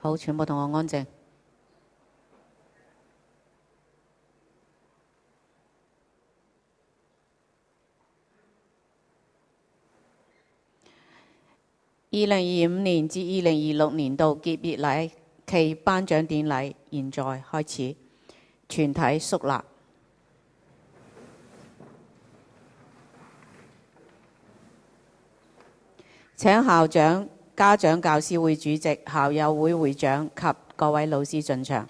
好，全部同我安靜。2025年至2026年度結業禮暨頒獎典禮現在開始，全體肅立。請校長、家長教師會主席、校友會會長及各位老師進場。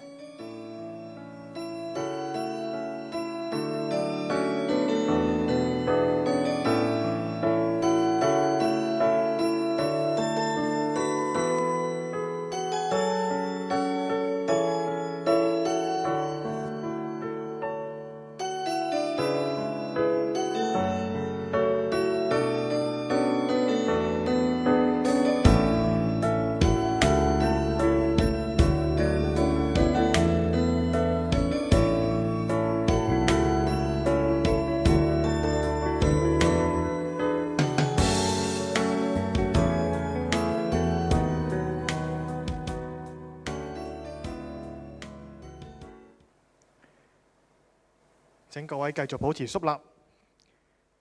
請各位繼續保持肅立。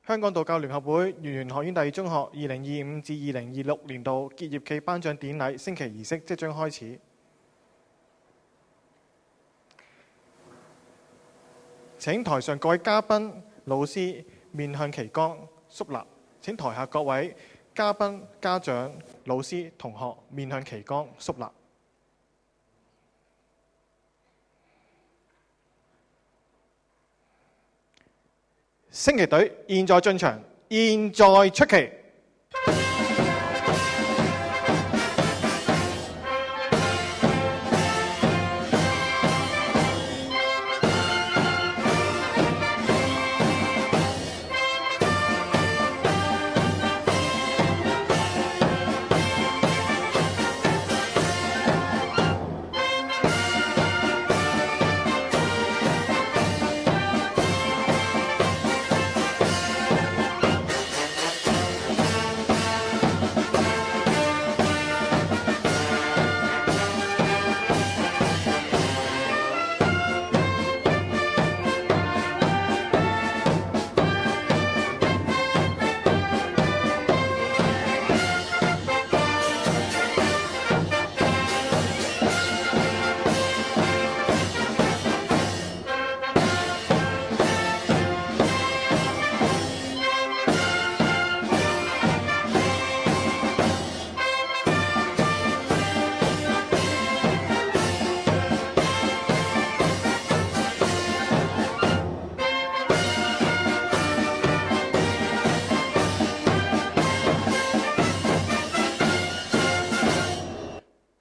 香港道教聯合會圓玄學院第二中學2025至2026年度結業暨頒獎典禮升旗儀式即將開始。請台上各位嘉賓、老師面向旗杆肅立。請台下各位嘉賓、家長、老師、同學面向旗杆肅立。升旗隊現在進場，現在出旗。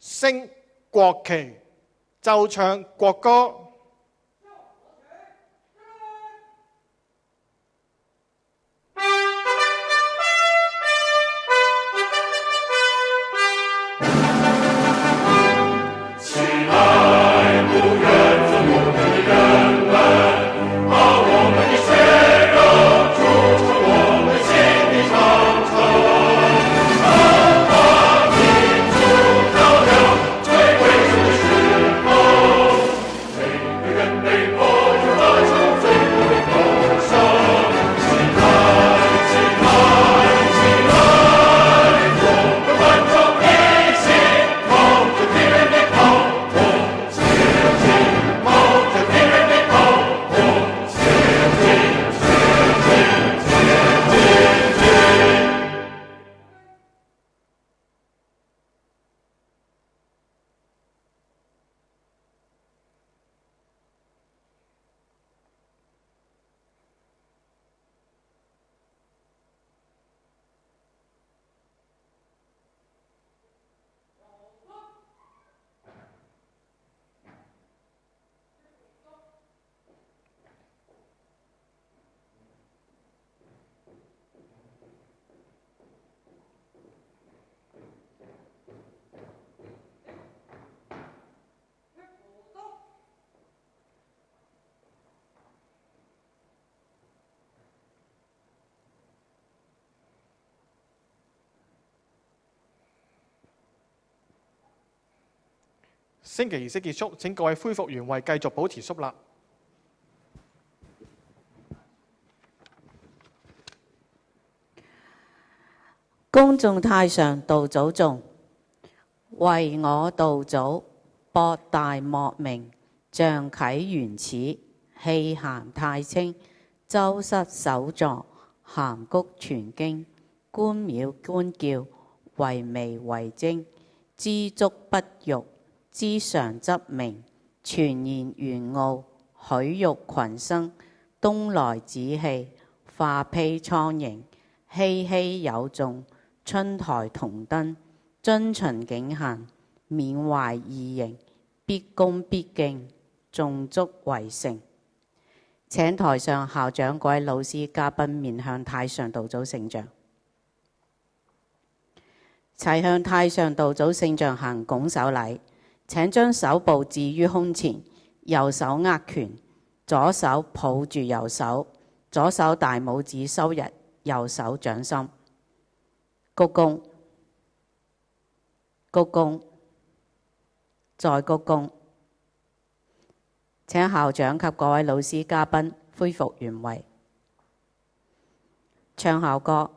升國旗，奏唱國歌。为升旗儀式結束，請各位恢復原位，繼續保持肅立。恭誦太上道祖頌，為我道祖，博大莫明，象啟原始，氣涵太清，周室首座，函谷傳經，觀廟觀轎，惟微惟精，知足不辱，知常則明，傳言玄奧，許育群生，東來紫氣，化披蒼蠅，熙熙有眾，春台同燈，遵循境限，緬懷異形，必恭必敬，頌足為誠。請台上校長、各位老師、嘉賓面向太上道祖聖像，齊向太上道祖聖像行拱手禮。請將手部置於胸前，右手握拳，左手抱住右手，左手大拇指收入右手掌心。鞠躬，鞠躬，再鞠躬。請校長及各位老師、嘉賓恢復原位。唱校歌。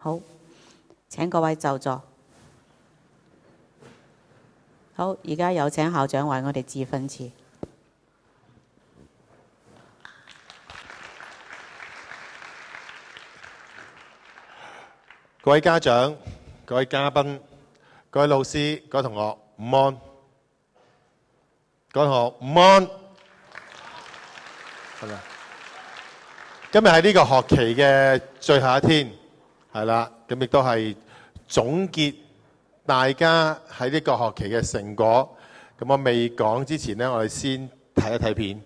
好，請各位就座。好，而家有請校長為我哋致訓詞。各位家長、各位嘉賓、各位老師、各位同學，午安！各位同學，午安！係咪？今日係呢個學期嘅最後一天，係啦，咁亦都係總結大家喺呢個學期嘅成果。咁我未講之前呢，我哋先睇一睇片。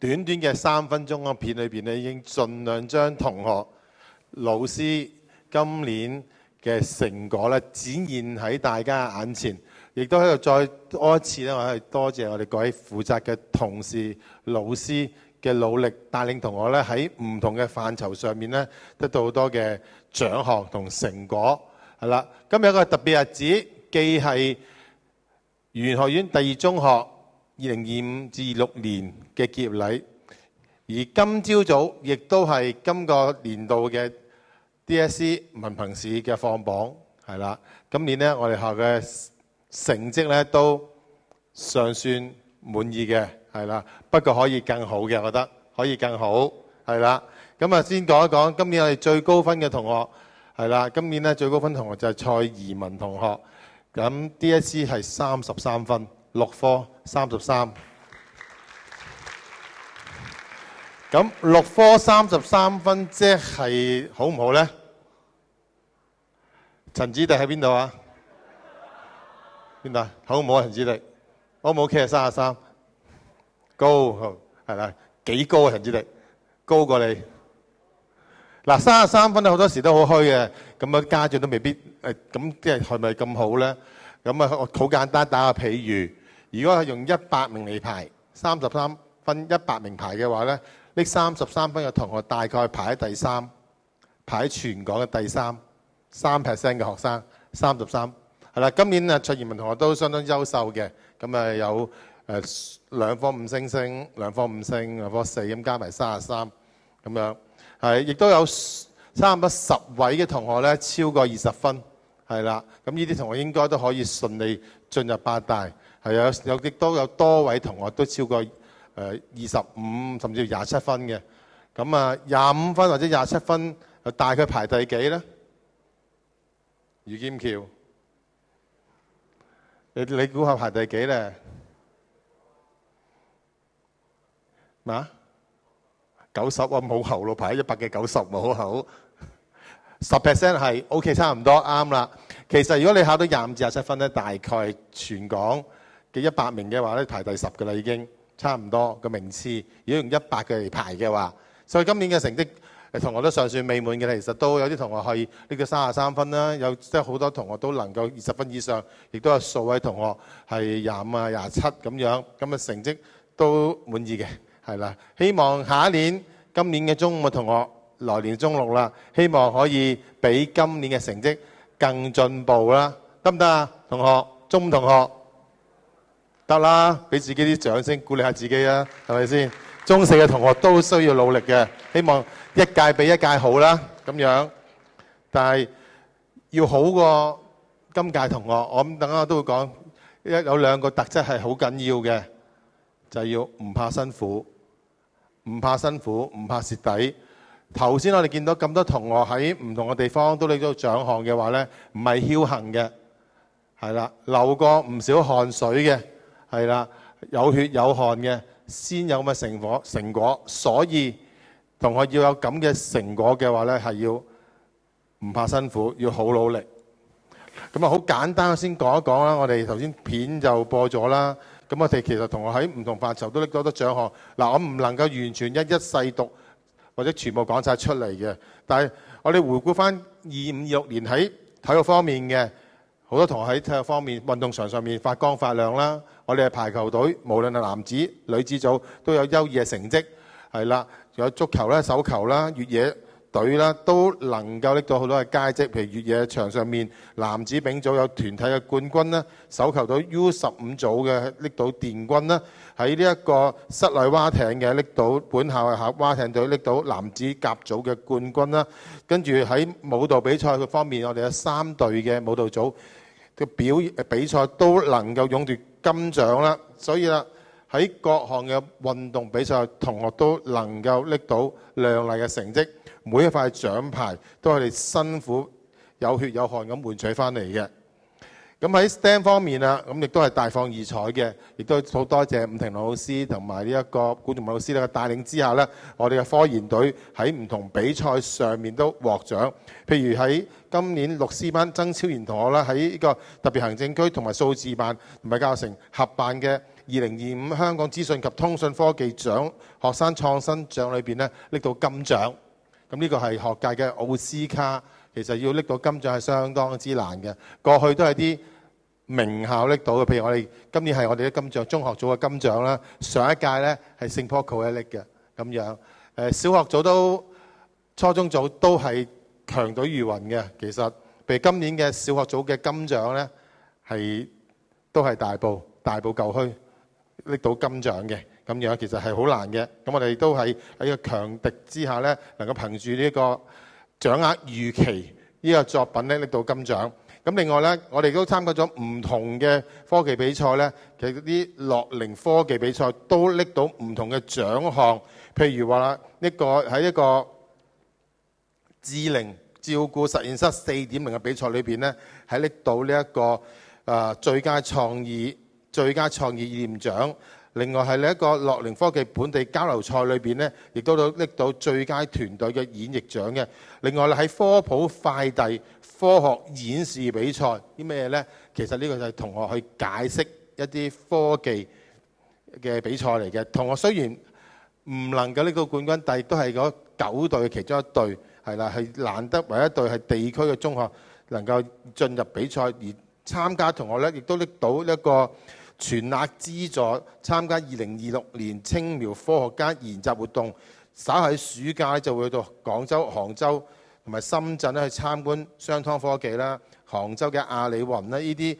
短短嘅3分鐘嘅片裏邊咧，已經盡量將同學、老師今年嘅成果咧展現喺大家眼前，亦都喺度再多一次咧，我係多謝我哋各位負責嘅同事、老師嘅努力，帶領同學咧喺唔同嘅範疇上面咧得到好多嘅獎項同成果。係啦，今日有一個特別日子，既係語言學院第二中學2025至26年嘅結業禮，而今朝早亦都係今個年度嘅 DSE 文憑試嘅放榜，係啦。今年呢，我哋學校嘅成績咧都尚算滿意嘅，係啦。不過可以更好嘅，我覺得可以更好，係啦。咁啊，先講一講今年我哋最高分嘅同學，係啦。今年咧最高分同學就係蔡怡文同學，咁 DSE 係33分，6科33。咁6科33分，即係好唔好呢？陳子迪喺邊度啊？邊度啊？好唔好啊？陳子迪，好唔好 ？OK 啊，33，高係啦，幾高啊？陳子迪高過你。嗱，33分好多時都好虛嘅，咁啊家長都未必咁即係係咪咁好呢？咁啊好簡單，打個譬如，如果係用100名嚟排33分100名排嘅話呢，呢33分嘅同學大概排喺第3，排喺全港嘅第3% 嘅學生33。係啦，今年啊蔡怡文同學都相當優秀嘅，咁啊有2科5星星、2科5星、2科4咁加埋33咁樣，係亦都有差唔多10位嘅同學咧超過20分，係啦，咁呢啲同學應該都可以順利進入8大，係亦都有多位同學都超過25甚至27分嘅，咁啊25分或者27分，大概排第幾呢？余劍橋，你估下排第幾呢？咩？90啊，冇後路，排喺100嘅90冇後，10% 係 OK， 差唔多啱啦。其實如果你考到25至27分咧，大概全港嘅100名嘅話咧，排第10㗎啦已經。差唔多個名次，如果用100嘅嚟排嘅話，所以今年嘅成績同學都尚算美滿嘅。其實都有啲同學可以拎到33分啦，有即係好多同學都能夠20分以上，亦都有數位同學係25啊、27咁樣，咁嘅成績都滿意嘅，係啦。希望下一年今年嘅中五嘅同學，來年中六啦，希望可以比今年嘅成績更進步啦，得唔得啊？同學，中五同學。得啦，俾自己啲掌聲鼓勵下自己啊，係咪先？中四嘅同學都需要努力嘅，希望一屆比一屆好啦，咁樣。但係要好過今屆同學，我諗等下都會講，有2個特質係好緊要嘅，就係要唔怕辛苦，唔怕辛苦，唔怕蝕底。頭先我哋見到咁多同學喺唔同嘅地方都拎到獎項嘅話呢，唔係僥倖嘅，係啦，流過唔少汗水嘅。係啦，有血有汗嘅先有咁嘅成果，所以同學要有咁嘅成果嘅話呢，係要唔怕辛苦，要好努力。咁啊，好簡單先講一講啦。我哋頭先片就播咗啦。咁我哋其實同學喺唔同範疇都拎到好多獎項。嗱，我唔能夠完全一一細讀或者全部講晒出嚟嘅。但係我哋回顧翻25、26年喺體育方面嘅好多同學喺體育方面運動場上面發光發亮啦。我哋係排球隊，無論係男子、女子組都有優異嘅成績，係啦，有足球啦、手球啦、越野隊啦，都能夠拎到好多嘅佳績。譬如越野場上面，男子丙組有團體嘅冠軍啦，手球隊 U15 組嘅拎到殿軍啦，喺呢一個室內蛙艇嘅拎到本校嘅蛙艇隊拎到男子甲組嘅冠軍啦。跟住喺舞蹈比賽嘅方面，我哋有3隊嘅舞蹈組嘅比賽都能夠勇奪金獎啦，所以啦喺各項嘅運動比賽，同學都能夠拎到亮麗嘅成績，每一塊獎牌都係你辛苦有血有汗咁換取翻嚟嘅。咁喺 STEM 方面啊，咁亦都係大放異彩嘅，亦都好多謝伍庭老師同埋呢一個古同文老師嘅帶領之下呢，我哋嘅科研隊喺唔同比賽上面都獲獎。譬如喺今年律師班曾超然同學啦，喺呢個特別行政區同埋數字辦同埋教育城合辦嘅2025香港資訊及通訊科技獎學生創新獎裏邊咧拎到金獎。咁呢個係學界嘅奧斯卡，其實要拎到金獎係相當之難嘅。過去都係啲名校拎到嘅，譬如我哋今年係我哋嘅金獎，中學組嘅金獎啦。上一屆咧係聖保羅拎嘅咁樣。小學組都、初中組都係強隊如雲嘅。其實，譬如今年嘅小學組嘅金獎咧，都係大埔舊墟拎到金獎嘅咁樣，其實係好難嘅。咁我哋都係喺個強敵之下咧，能夠憑住呢個掌握預期呢個作品咧拎到金獎。咁另外咧，我哋都參加咗唔同嘅科技比賽咧，其實啲樂齡科技比賽都拎到唔同嘅獎項。譬如話啦，喺一個智齡照顧實驗室4.0嘅比賽裏邊咧，係拎到呢一個最佳創意意念獎。另外係呢一個樂齡科技本地交流賽裏邊咧，亦都拎到最佳團隊嘅演繹獎嘅。另外咧，喺科普快遞科學演示比賽啲咩咧？其實呢個就係同學去解釋一啲科技嘅比賽嚟嘅。同學雖然唔能夠拎到冠軍，但係都係嗰9隊其中一隊，係啦，係難得唯一隊係地區嘅中學能夠進入比賽，而參加同學咧亦都拎到一個全額資助參加2026年青苗科學家研習活動。稍喺暑假就會去到廣州、杭州同埋深圳咧去參觀商湯科技啦、杭州嘅阿里雲啦呢啲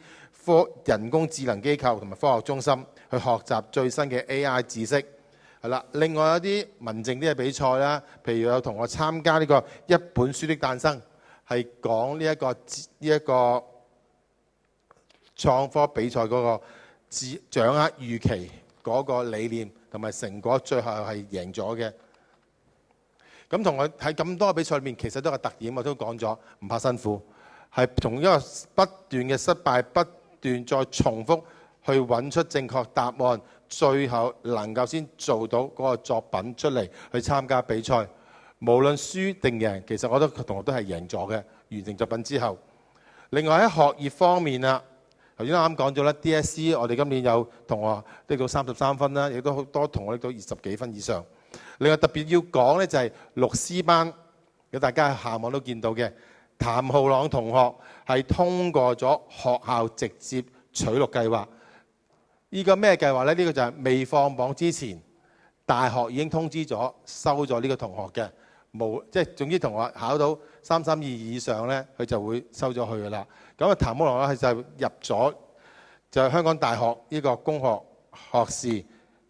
人工智能機構同埋科學中心去學習最新嘅 AI 知識。係啦，另外有啲文靜啲嘅比賽啦，譬如有同學參加呢個一本書的誕生，係講呢一個創科比賽嗰個掌握預期嗰個理念同埋成果，最後係贏咗嘅。咁同學喺咁多個比賽裏面，其實都有個特點，我都講咗，唔怕辛苦，係從一個不斷嘅失敗，不斷再重複去揾出正確答案。最後能夠先做到嗰個作品出嚟去參加比賽，無論輸定贏，其實我覺得同學都係贏咗嘅。完成作品之後，另外喺學業方面啦，頭先啱講咗啦 DSE 我哋今年有同學拎到33分啦，亦都好多同學拎到20幾分以上。另外特別要講呢，就係律師班，有大家喺下網都見到嘅譚浩朗同學係通過咗學校直接取錄計劃。呢個咩計劃呢？呢個就係未放榜之前，大學已經通知咗收咗呢個同學嘅，即係總之同學考到332以上呢，佢就會收咗佢噶啦。咁啊，譚浩朗咧就入咗就係香港大學呢個工學學士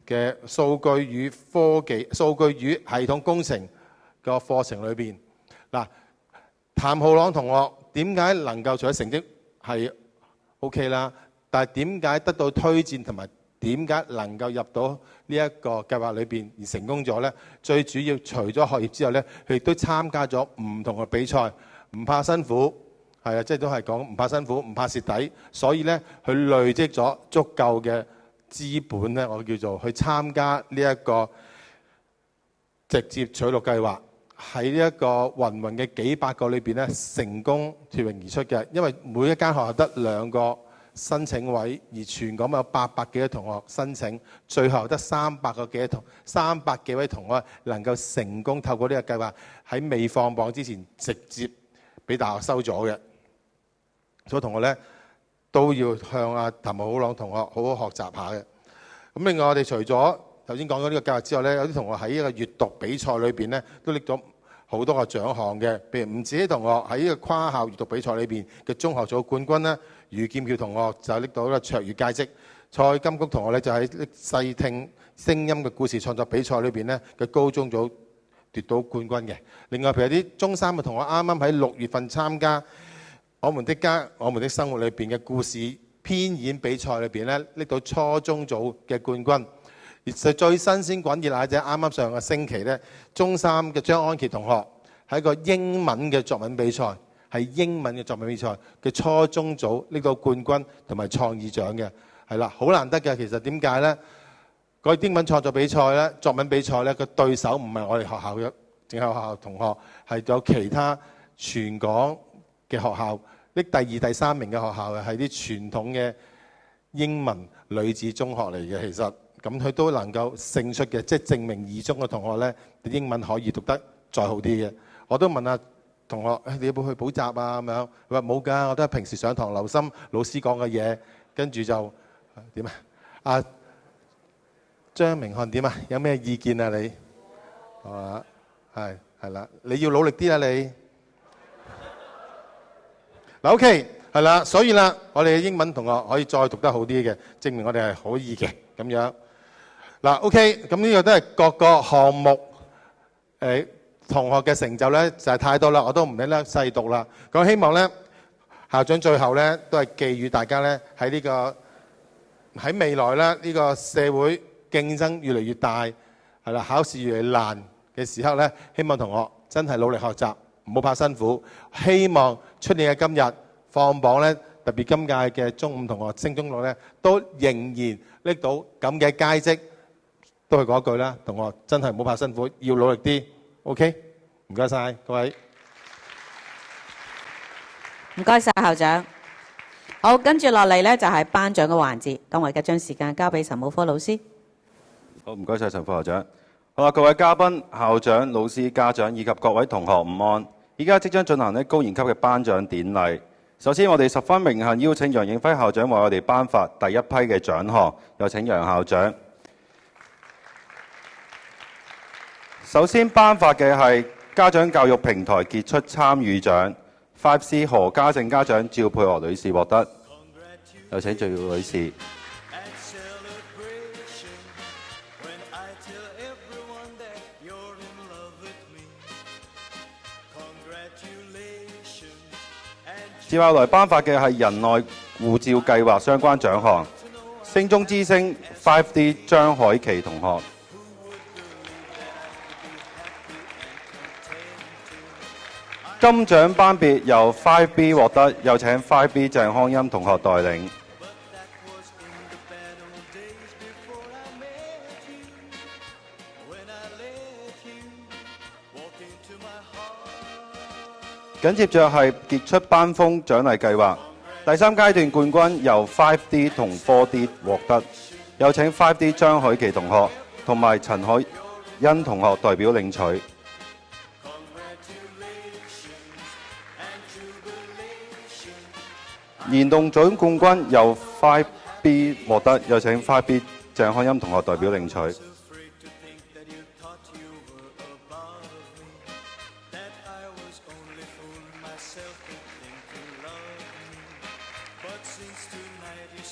嘅數據與系統工程個課程裏邊。嗱，譚浩朗同學點解能夠除咗成績係 OK 啦？但係點解得到推薦同埋點解能夠入到呢一個計劃裏邊而成功咗呢？最主要除咗學業之後呢，佢亦都參加咗唔同嘅比賽，唔怕辛苦，係啊，即係都係講唔怕辛苦，唔怕蝕底，所以呢，佢累積咗足夠嘅資本呢，我叫做去參加呢一個直接取錄計劃，喺呢一個芸芸嘅幾百個裏邊呢，成功脫穎而出嘅，因為每一間學校得2個申請位，而全港有800幾個同學申請，最後得300幾位同學能夠成功透過呢個計劃喺未放榜之前直接俾大學收咗嘅。所以同學呢，都要向阿譚浩朗同學好好學習下嘅。咁另外我哋除咗頭先講咗呢個計劃之外呢，有啲同學喺呢個閱讀比賽裏邊呢，都拎咗好多個獎項嘅。譬如吳子希同學喺呢個跨校閱讀比賽裏邊嘅中學組冠軍啦。余劍橋同學就拎到一個卓越佳績，蔡金菊同學咧就喺細聽聲音嘅故事創作比賽裏邊咧嘅高中組奪到冠軍嘅。另外，譬如有啲中三嘅同學啱啱喺6月份參加《我們的家，我們的生活》裏邊嘅故事編演比賽裏邊咧，拎到初中組嘅冠軍。而最新鮮滾熱辣嘅啱啱上個星期咧，中三嘅張安琪同學喺個英文嘅作文比賽。係英文嘅作文比賽嘅初中組拎到冠軍同埋創意獎嘅，係啦，好難得嘅。其實點解呢？嗰個英文創作比賽呢，作文比賽呢，個對手唔係我哋學校嘅，淨係學校同學，係有其他全港嘅學校拎第2、第3名嘅學校嘅，係啲傳統嘅英文女子中學嚟嘅，其實咁佢都能夠勝出嘅，即係證明二中嘅同學呢，英文可以讀得再好啲嘅。我都問下同學，你有冇去補習啊？咁樣佢話冇㗎，我都係平時上堂留心老師講嘅嘢，跟住就點啊？阿張明翰點啊？有咩意見啊？你係啦，你要努力啲啊你。嗱 OK 係啦，所以啦，我哋嘅英文同學可以再讀得好啲嘅，證明我哋係可以嘅咁樣。嗱 OK，咁呢個都係各個項目同學嘅成就呢，就係太多啦，我都唔一一細讀啦。咁希望呢，校長最後呢，都係寄予大家呢，喺未來呢，呢個社會競爭越嚟越大，係啦，考試越嚟越難嘅時刻呢，希望同學真係努力學習，唔好怕辛苦。希望出年嘅今日放榜呢，特別今屆嘅中五同學升中六呢，都仍然拎到咁嘅佳績。都係嗰句啦，同學真係唔好怕辛苦，要努力啲。OK， 唔該晒各位。唔該晒校長。好，跟住落嚟呢，就係頒獎嘅環節。咁我而家將時間交俾陳武科老師。好，唔該晒陳副校長。好啦，各位嘉賓、校長、老師、家長以及各位同學午安。依家即將進行高年級嘅頒獎典禮。首先，我哋十分榮幸邀請楊應輝校長為我哋頒發第一批嘅獎項。有請楊校長。首先頒發嘅係家長教育平台傑出參與獎 5C 何家正家長趙佩娥女士獲得。有請趙女士。接下來頒發嘅係人內護照計劃相關獎項，升中之星 5D 張海琪同學。金獎頒別由 5B 獲得，有請 5B 鄭康欣同學代領。緊接着係傑出班風獎勵計劃，第3階段冠軍由 5D 同 4D 獲得，有請 5D 張海琪同學同埋陳海欣同學代表領取。年度總冠軍由 5B 獲得，有請 5B 鄭康欣同學代表領取。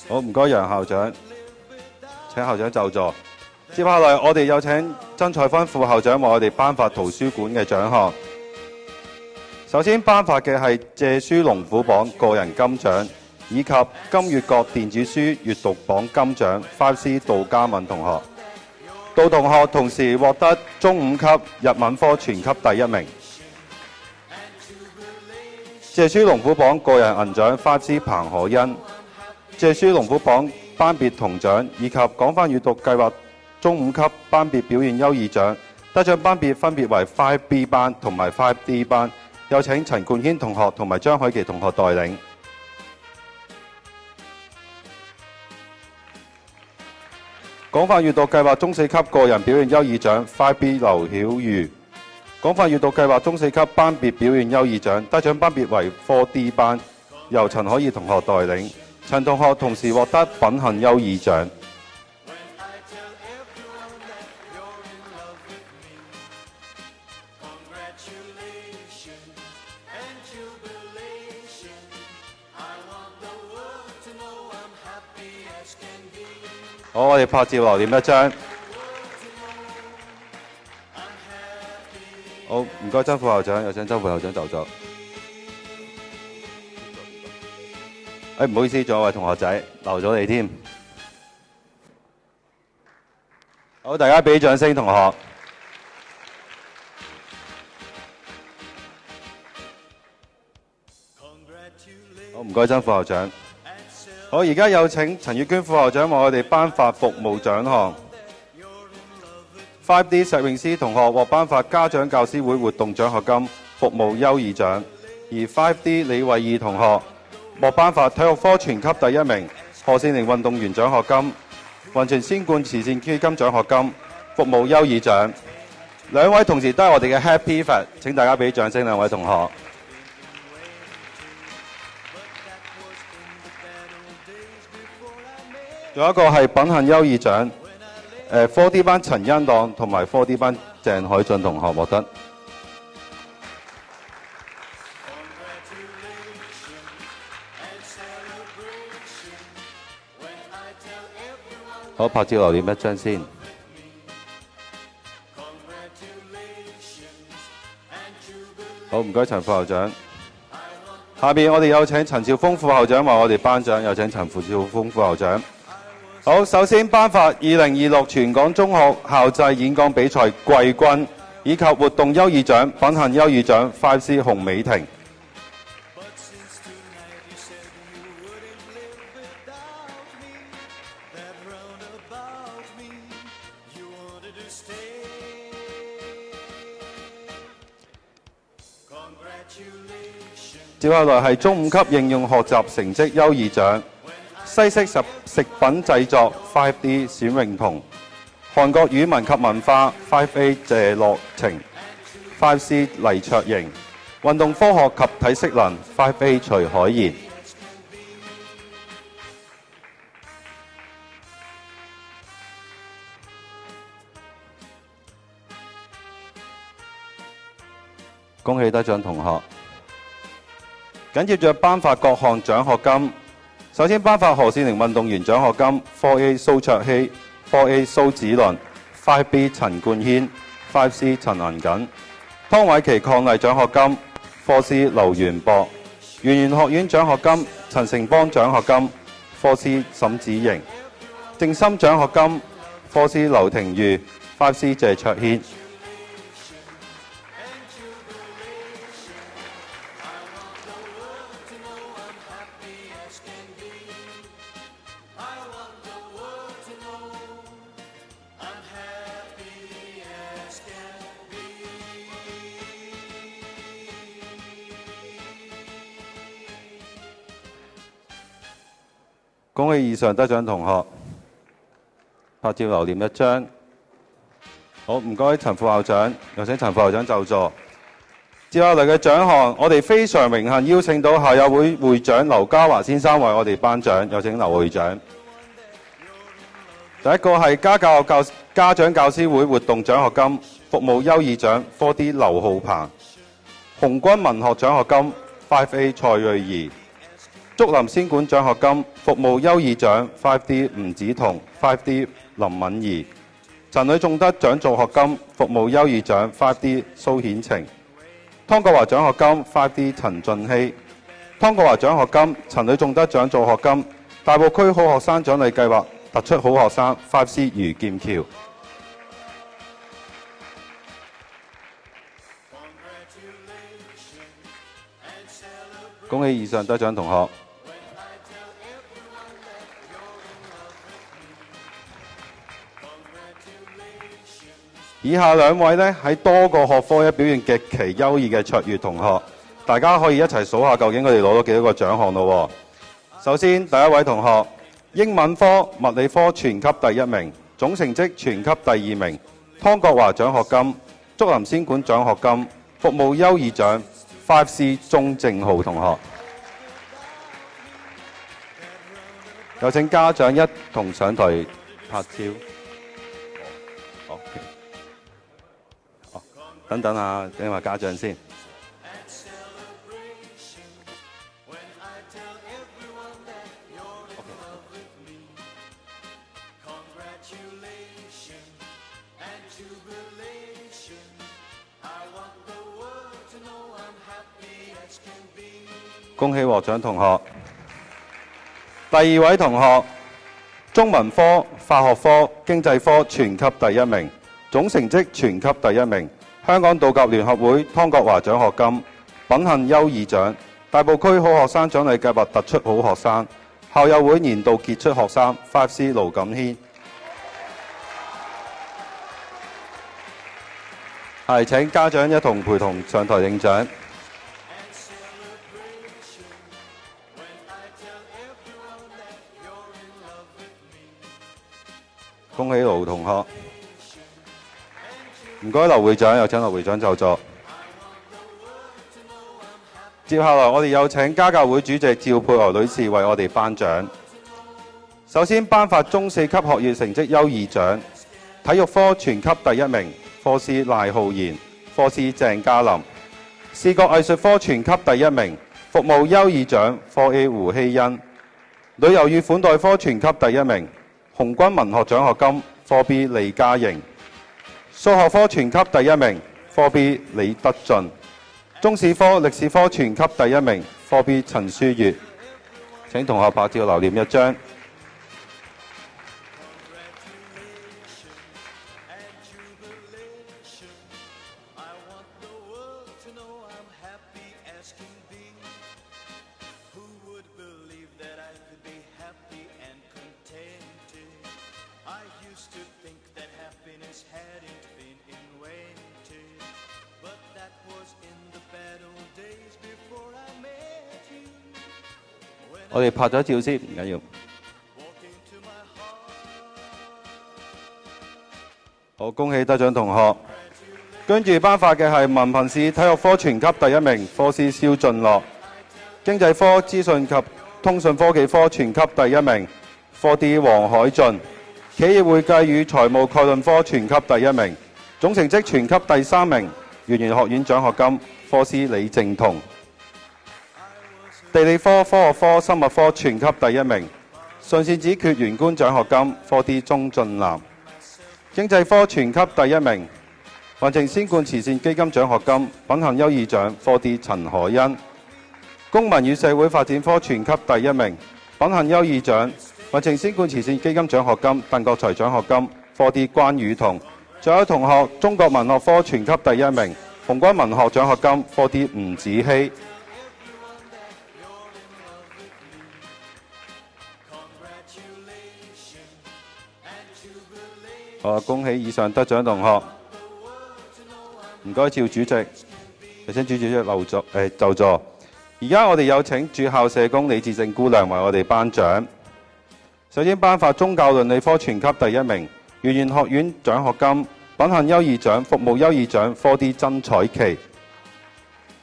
好，唔該楊校長，請校長就座。接下來我哋有請曾彩芬副校長為我哋頒發圖書館嘅獎項。首先頒發嘅係借書龍虎榜個人金獎，以及金粵國電子書閱讀榜金獎 5C 杜嘉敏同學。杜同學同時獲得中5級日文科全級第1名。借書龍虎榜個人銀獎 5C 彭可欣。借書龍虎榜班別銅獎以及廣泛閱讀計劃中5級班別表現優異獎，得獎班別分別為 5B 班同埋 5D 班，有請陳冠軒同學同埋張海琪同學代領。廣泛閱讀計劃中4級個人表現優異獎 5B 劉曉瑜。廣泛閱讀計劃中4級班別表現優異獎，得獎班別為 4D 班，由陳可怡同學代領。陳同學同時獲得品行優異獎。好，我哋拍照留念一張。好，唔該曾副校長，有請曾副校長就座。唔好意思，仲有位同學仔留咗你添。好，大家俾掌聲，同學。好，唔該曾副校長。好，而家有請陳月娟副校長為我哋頒發服務獎項。5D 石詠詩同學獲頒發家長教師會活動獎學金服務優異獎，而 5D 李慧儀同學獲頒發體育科全級第1名，何善齡運動員獎學金、雲泉仙冠慈善基金獎學金、服務優異獎。兩位同事都係我哋嘅 Happy Fat， 請大家俾掌聲兩位同學。仲有一個係品行優異獎，4D 班陳欣朗同埋4D 班鄭海俊同學獲得。好，拍照留念一張先。好，唔該陳副校長。下邊我哋有請陳兆豐副校長為我哋頒獎，有請陳兆豐副校長。好，首先頒發2026全港中學校際演講比賽季軍以及活動優異獎、品行優異獎 5C 洪美婷。接下來係中五級應用學習成績優異獎，西式食品製作 5D 冼詠彤，韓國語文及文化 5A 謝樂晴 ，5C 黎卓瑩，運動科學及體適能 5A 徐海賢。恭喜得獎同學。緊接着頒發各項獎學金，首先頒發何善齡運動員獎學金 4A 蘇卓希、4A 蘇子倫、5B 陳冠軒、5C 陳銀錦，湯偉琪伉儷獎學金 4C 劉元博，圓玄學院獎學金陳成邦獎學金 4C 沈子瑩，正心獎學金 4C 劉庭宇 5C 謝卓軒。恭喜以上得獎同學，拍照留念一張。好，唔該陳副校長，有請陳副校長就座。接下來嘅獎項，我哋非常榮幸邀請到校友會會長劉家華先生為我哋頒獎，有請劉會長。第一個係家長教師會活動獎學金，服務優異獎 4D 劉浩鵬，紅軍文學獎學金 5A 蔡瑞儀。竹林仙館獎學金，服務優異獎 5D 吳子彤 5D 林敏儀，陳女頌德獎助學金，服務優異獎 5D 蘇顯晴，湯國華獎學金 5D 陳俊熙，湯國華獎學金，陳女頌德獎助學金，大埔區好學生獎勵計劃突出好學生 5C 余劍橋。恭喜以上得獎同學。以下兩位呢，喺多個學科表現極其優異嘅卓越同學，大家可以一齊數下究竟佢哋攞咗幾多個獎項咯。首先第一位同學，英文科、物理科全級第一名，總成績全級第二名，湯國華獎學金、竹林仙館獎學金、服務優異獎 5C 鐘正浩同學。有請家長一同上台拍照。等等啊，等埋家長先。恭喜獲獎同學。第二位同學，中文科、化學科、經濟科全級第一名，總成績全級第一名。香港道教聯合會湯國華獎學金、品行優異獎、大埔區好學生獎勵計劃突出好學生、校友會年度傑出學生 5C 盧錦軒。係請家長一同陪同上台領獎。恭喜盧同學。唔該，劉會長，有請劉會長就座。接下來，我哋有請家教會主席趙佩娥女士為我哋頒獎。首先頒發中4級學業成績優異獎，體育科全級第1名，課師賴浩然，課師鄭嘉琳；視覺藝術科全級第1名，服務優異獎，課 A 胡希欣；旅遊與款待科全級第1名，紅軍文學獎學金，課 B 李嘉瑩；數學科全級第1名，課 B 李德俊；中史科、歷史科全級第1名，課 B 陳書月。請同學拍照留念一張。我哋拍咗照先，唔緊要。好，恭喜得獎同學。跟住頒發嘅係文憑試體育科全級第1名，課師蕭俊樂；經濟科資訊及通訊科技科全級第1名，課 D 黃海俊；企業會計與財務概論科全級第1名，總成績全級第3名，圓玄學院獎學金，課師李正彤。地理科、科學科、生物科全級第1名，順善子缺員官獎學金，課 D 鍾俊南；經濟科全級第1名，運程先貫慈善基金獎學金，品行優異獎，課 D 陳可欣；公民與社會發展科全級第1名，品行優異獎，運程先貫慈善基金獎學金，鄧國才獎學金，課 D 關宇彤；仲有同學中國文學科全級第1名，紅軍文學獎學金，課 D 吳子希。好，恭喜以上得獎同學。唔該，趙主席，有請趙主席就座。而家我哋有請駐校社工李志正姑娘為我哋頒獎。首先頒發宗教倫理科全級第1名，圓玄學院獎學金，品行優異獎，服務優異獎，課 D 曾彩琪；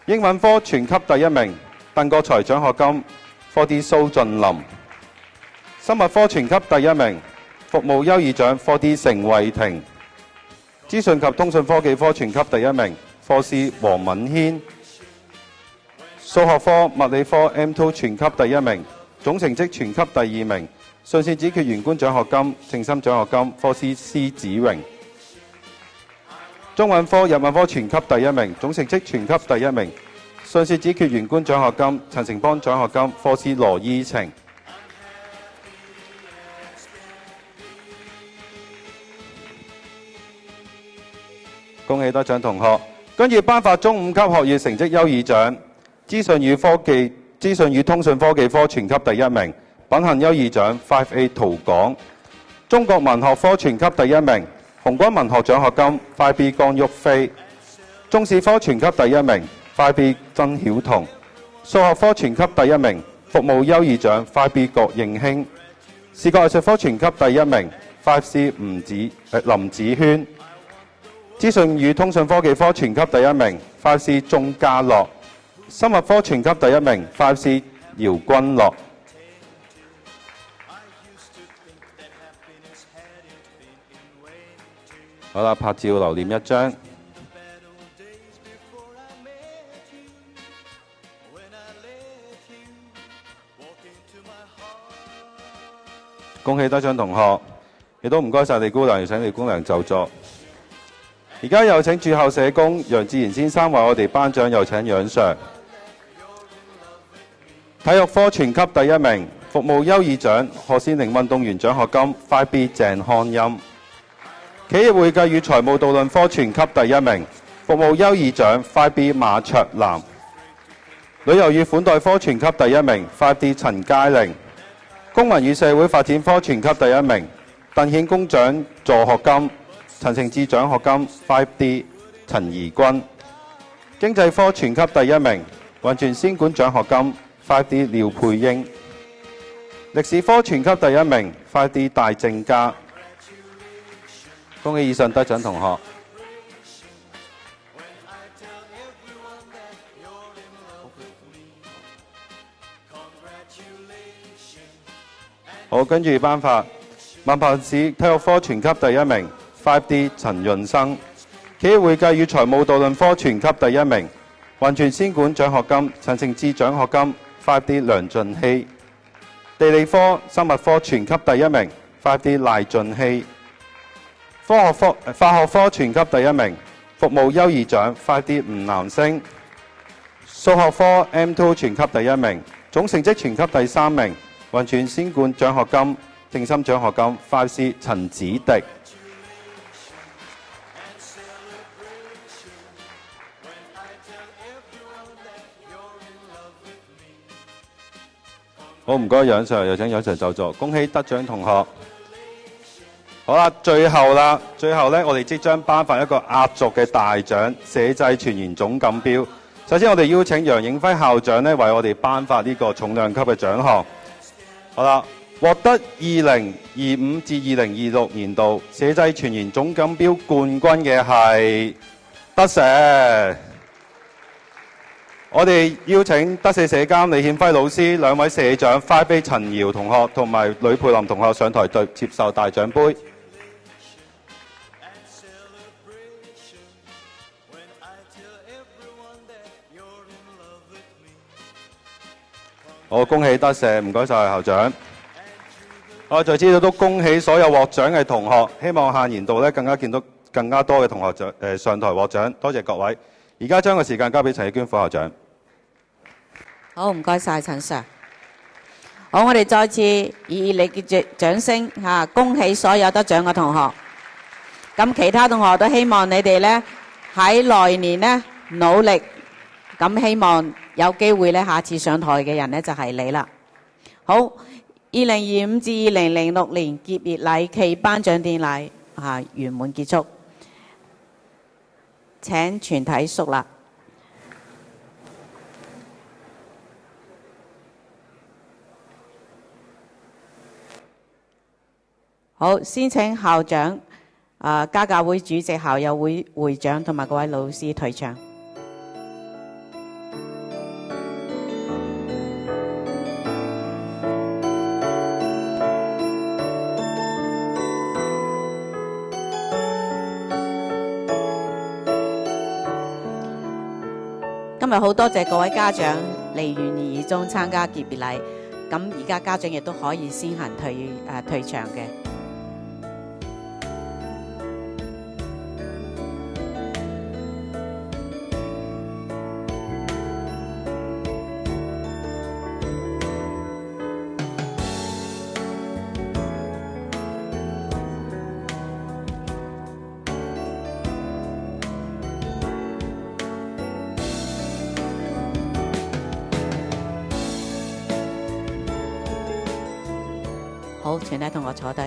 英文科全級第1名，鄧國才獎學金，課 D 蘇俊林；生物科全級第1名，服務優異獎，課 D 成慧婷；資訊及通訊科技科全級第1名，課師黃敏軒；數學科、物理科 M2 全級第1名，總成績全級第2名，順善子缺員官獎學金、正心獎學金，課師施子榮；中文科、日文科全級第1名，總成績全級第1名，順善子缺員官獎學金、陳成邦獎學金，課師羅依晴。恭喜得獎同學。跟住頒發中5級學業成績優異獎，資訊與通訊科技科全級第1名，品行優異獎 5A 陶港；中國文學科全級第1名，紅軍文學獎學金 5B 江旭飛；中史科全級第1名 5B 曾曉彤；數學科全級第1名，服務優異獎 5B 郭應興；視覺藝術科全級第1名 5C 林子軒；資訊與通訊科技科全級第1名 5C 鐘家樂；生物科全級第1名 5C 姚君樂。好啦，拍照留念一張。恭喜得獎同學，亦都唔該晒李姑娘，請李姑娘就座。而家有請駐校社工楊志賢先生為我哋頒獎，有請楊 Sir。體育科全級第1名，服務優異獎，何善寧運動員獎學金 5B 鄭漢欽；企業會計與財務導論科全級第1名，服務優異獎 5B 馬卓南；旅遊與款待科全級第1名 5D 陳佳玲；公民與社會發展科全級第1名，鄧顯公獎助學金、陳成志獎學金 5D 陳怡君；經濟科全級第1名，運傳先管獎學金 5D 廖佩英；歷史科全級第1名 5D 戴正嘉；恭喜以上得獎同學。好，跟住頒發文憑試體育科全級第一名 5D 陳潤生，企業會計與財務導論科全級第一名雲泉仙管獎學金陳成智獎學金 5D 梁俊熙，地理科生物科全級第一名 5D 賴俊熙，化學科全級第一名服務優異獎 5D 吳南星，數學科 M2 全級第一名總成績全級第三名雲泉仙管獎學金正心獎學金 5C 陳子迪。好，唔該，楊 Sir，有請楊 Sir 就座，恭喜得獎同學。好啦，最後呢，我哋即將頒發一個壓軸嘅大獎——社際全研總錦標。首先，我哋邀請楊映輝校長呢，為我哋頒發呢個重量級嘅獎項。好啦，獲得2025至2026年度社際全研總錦標冠軍嘅係德社。我哋邀請德社社監李顯輝老師、兩位社長 5A 陳瑤同學同埋呂佩林同學上台接受大獎杯。好，恭喜德社，唔該晒校長。我在此都恭喜所有獲獎嘅同學，希望下年度咧更加見到更加多嘅同學上台獲獎。多謝各位。而家將個時間交俾陳綺娟副校長。好，唔該晒陳 Sir。好，我哋再次以熱烈嘅掌聲嚇，恭喜所有得獎嘅同學。咁其他同學都希望你哋咧喺來年咧努力，咁希望有機會咧下次上台嘅人咧就係你啦。好，2025至2006年結業禮暨頒獎典禮圓滿結束。請全體肅立。好，先請校長、家教會主席、校友會會長同埋各位老師退場。今日好多謝各位家長離園而中參加結業禮，咁而家家長亦都可以先行退場嘅。好，全體同學坐低。